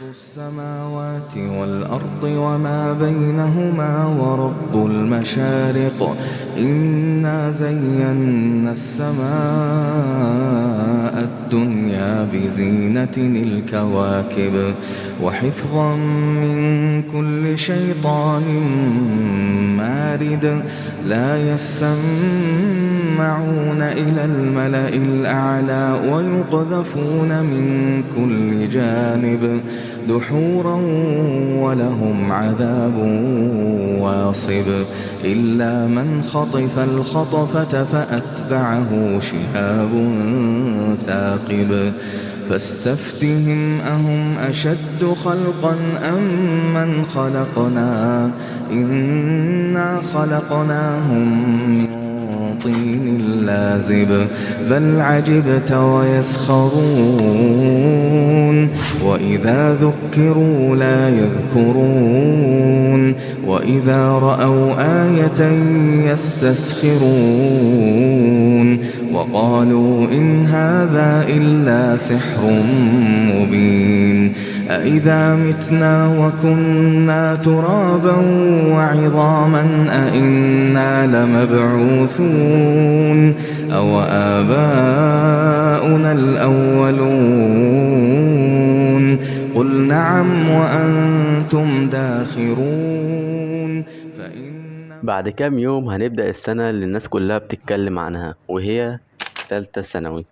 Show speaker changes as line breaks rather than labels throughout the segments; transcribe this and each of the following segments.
رب السماوات والأرض وما بينهما ورب المشارق إنا زينا السماء الدنيا بزينة الكواكب وحفظا من كل شيطان مارد لا يسمعون إلى الملأ الأعلى ويقذفون من كل جانب دحورا ولهم عذاب واصب إلا من خطف الخطفة فأتبعه شهاب ثاقب فاستفتهم أهم أشد خلقا أم من خلقنا إنا خلقناهم من طين لازب بل عجبت ويسخرون وإذا ذكروا لا يذكرون وإذا رأوا آية يستسخرون وقالوا إن هذا إلا سحر مبين أإذا متنا وكنا ترابا وعظاما أإنا لمبعوثون أو آباؤنا الأولون قل نعم وأنتم داخرون
بعد كام يوم هنبدأ السنة اللي الناس كلها بتتكلم عنها وهي تالتة ثانوي.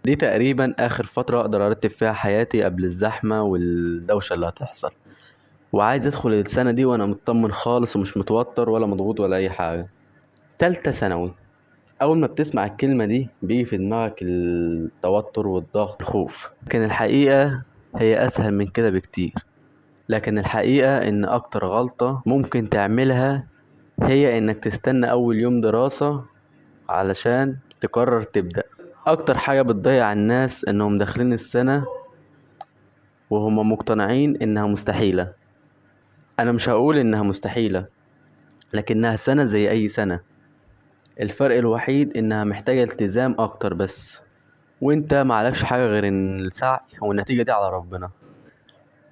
دي تقريبا آخر فترة أقدر أرتب فيها حياتي قبل الزحمة والدوشة اللي هتحصل، وعايز أدخل السنة دي وأنا مطمن خالص ومش متوتر ولا مضغوط ولا أي حاجة. تالتة ثانوي، أول ما بتسمع الكلمة دي بيجي في دماغك التوتر والضغط والخوف، لكن الحقيقة هي أسهل من كده بكتير. لكن الحقيقة إن أكتر غلطة ممكن تعملها هي إنك تستنى أول يوم دراسة علشان تقرر تبدأ. أكتر حاجة بتضيع الناس إنهم داخلين السنة وهم مقتنعين إنها مستحيلة. أنا مش هقول إنها مستحيلة، لكنها سنة زي أي سنة. الفرق الوحيد إنها محتاجة التزام أكتر بس، وإنت معلكش حاجة غير إن السعي والنتيجة دي على ربنا.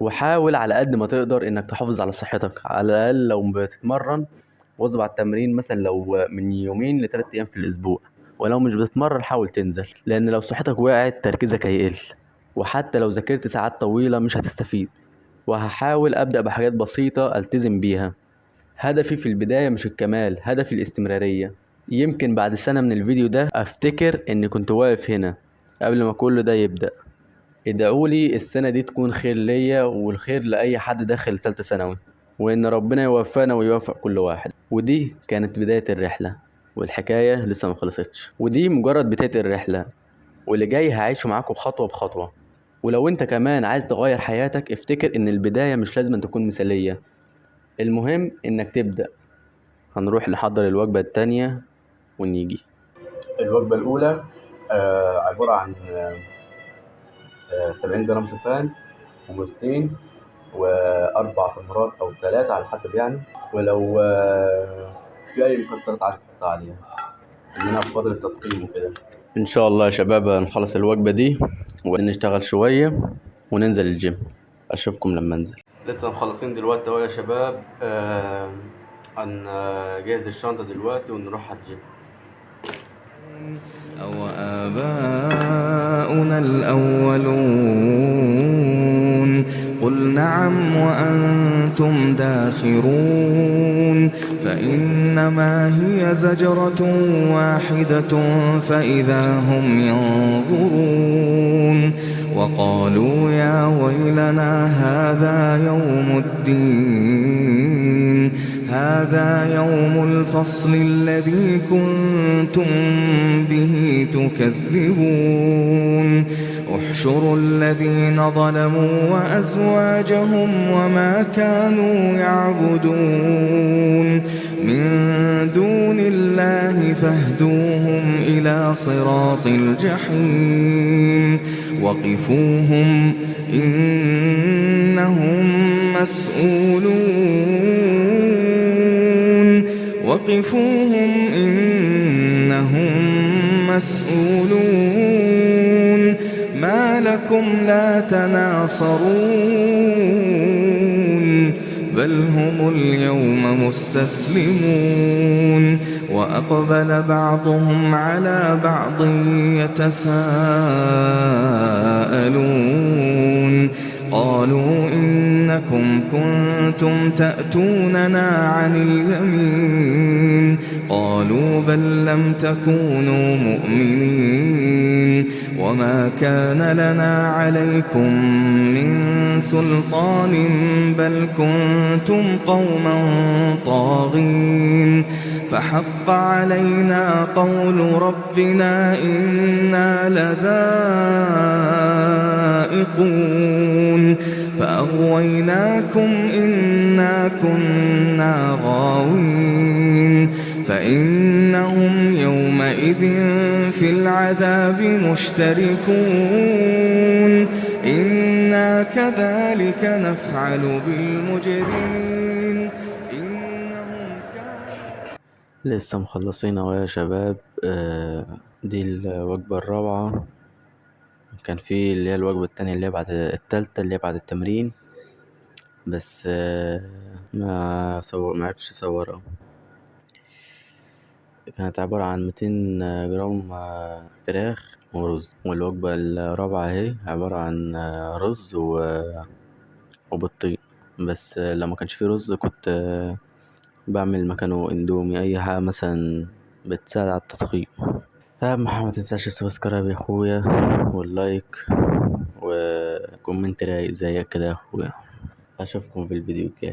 وحاول على قد ما تقدر إنك تحافظ على صحتك، على الأقل لو بتتمرن واظب على التمرين، مثلا لو من يومين ل3 أيام في الأسبوع. ولو مش بتتمرن حاول تنزل، لأن لو صحتك وقعت تركيزك هيقل، وحتى لو ذاكرت ساعات طويلة مش هتستفيد. وهحاول أبدأ بحاجات بسيطة ألتزم بيها. هدفي في البداية مش الكمال، هدفي الاستمرارية. يمكن بعد سنة من الفيديو ده أفتكر إني كنت واقف هنا قبل ما كل ده يبدأ. ادعولي السنة دي تكون خير ليا والخير لأي حد داخل تالتة ثانوي، وإن ربنا يوفقنا ويوفق كل واحد. ودي كانت بداية الرحلة، والحكاية لسه ما خلصتش، ودي مجرد بداية الرحلة، واللي جاي هعيشه معاكم خطوة بخطوة. ولو انت كمان عايز تغير حياتك، افتكر ان البداية مش لازم تكون مثالية، المهم انك تبدأ. هنروح نحضر الوجبة التانية ونيجي. الوجبة الأولى عبارة عن 70 جرام شوفان وموزتين و4 تمرات أو 3 على حسب يعني. ولو في أي مكسرات عايز تحطها عليها، إننا بفضل التضخيم وكده. إن شاء الله يا شباب هنخلص الوجبة دي ونشتغل شوية وننزل الجيم. أشوفكم لما أنزل. لسه مخلصين دلوقتي أهو يا شباب. هنجهز الشنطة دلوقتي ونروح على الجيم.
أو آباؤنا الأولون قل نعم وأنتم داخرون فإنما هي زجرة واحدة فإذا هم ينظرون وقالوا يا ويلنا هذا يوم الدين هذا يوم الفصل الذي كنتم به تكذبون احشروا الذين ظلموا وأزواجهم وما كانوا يعبدون من دون الله فاهدوهم إلى صراط الجحيم وقفوهم إنهم مسؤولون ما لكم لا تناصرون بل هم اليوم مستسلمون وأقبل بعضهم على بعض يتساءلون قالوا إنكم كنتم تأتوننا عن اليمين قالوا بل لم تكونوا مؤمنين وما كان لنا عليكم من سلطان بل كنتم قوما طاغين فحق علينا قول ربنا إنا لذائقون فأغويناكم إنا كنا غاوين فإنهم يومئذ في العذاب مشتركون إنا كذلك نفعل بالمجرمين إنهم كانوا
لسه مخلصين اهو يا شباب. دي الوجبة الرابعة. كان في اللي هي الوجبة التانية اللي هي بعد التالتة اللي هي بعد التمرين، بس معرفتش اصورها. كانت عبارة عن 200 جرام فراخ ورز، والوجبة الرابعة اهي عبارة عن رز وبطيء. بس لما كانش فيه رز كنت بعمل مكانه اندومي، اي حاجة مثلا بتساعد على التضخيم. اهم حاجة متنساش السبسكرايب يا اخويا واللايك وكومنت رايق زيك كده يا اخويا. اشوفكم في الفيديو الجاي.